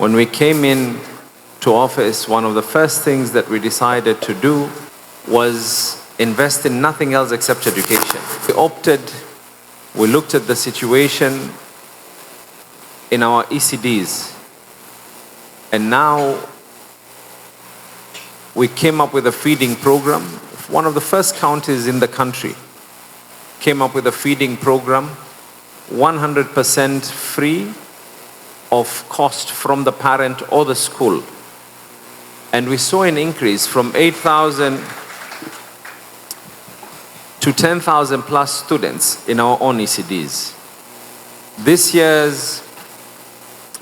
When we came in to office, one of the first things that we decided to do was invest in nothing else except education. We looked at the situation in our ECDs, and now we came up with a feeding program. One of the first counties in the country came up with a feeding program, 100% free of cost from the parent or the school. And we saw an increase from 8,000 to 10,000 plus students in our own ECDs. This year's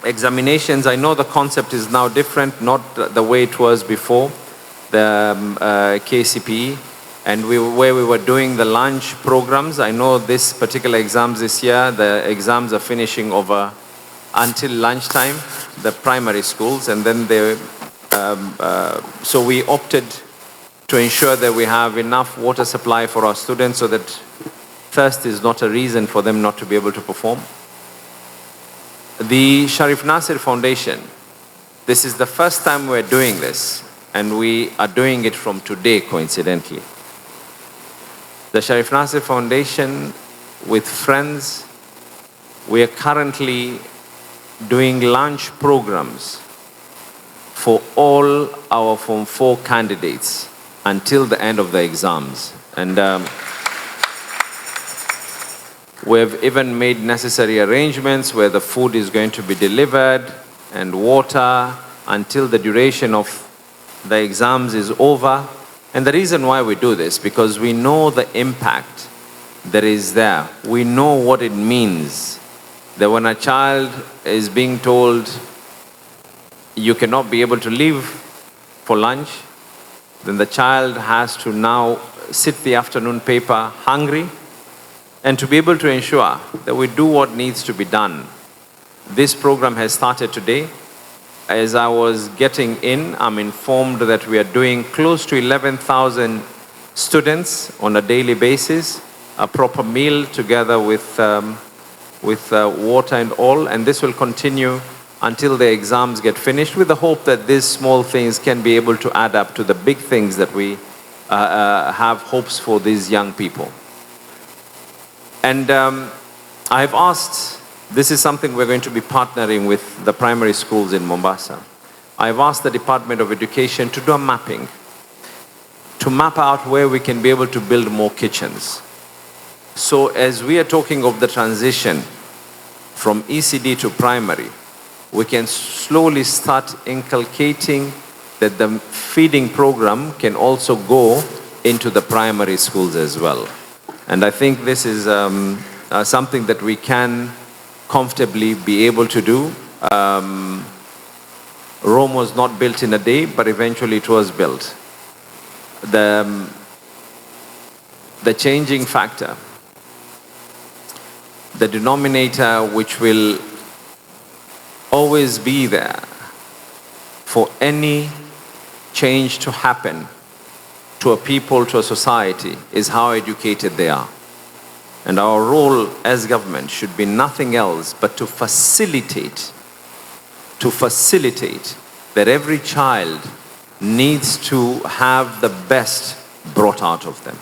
examinations, I know the concept is now different, not the way it was before, the KCPE, and where we were doing the lunch programs. I know this particular exams this year, the exams are finishing over until lunchtime, the primary schools, and then so we opted to ensure that we have enough water supply for our students so that thirst is not a reason for them not to be able to perform. The Sharif Nasir Foundation, this is the first time we're doing this, and we are doing it from today, coincidentally. The Sharif Nasir Foundation, with friends, we are currently doing lunch programs for all our Form 4 candidates until the end of the exams. And we have even made necessary arrangements where the food is going to be delivered and water until the duration of the exams is over. And the reason why we do this, because we know the impact that is there. We know what it means that when a child is being told you cannot be able to leave for lunch, then the child has to now sit the afternoon paper hungry, and to be able to ensure that we do what needs to be done. This program has started today. As I was getting in, I'm informed that we are doing close to 11,000 students on a daily basis, a proper meal together with water and all, and this will continue until the exams get finished, with the hope that these small things can be able to add up to the big things that we have hopes for these young people. And I've asked, this is something we're going to be partnering with the primary schools in Mombasa. I've asked the Department of Education to do a mapping, to map out where we can be able to build more kitchens. So as we are talking of the transition from ECD to primary, we can slowly start inculcating that the feeding program can also go into the primary schools as well. And I think this is something that we can comfortably be able to do. Rome was not built in a day, but eventually it was built. The changing factor, the denominator which will always be there for any change to happen to a people, to a society, is how educated they are. And our role as government should be nothing else but to facilitate that every child needs to have the best brought out of them.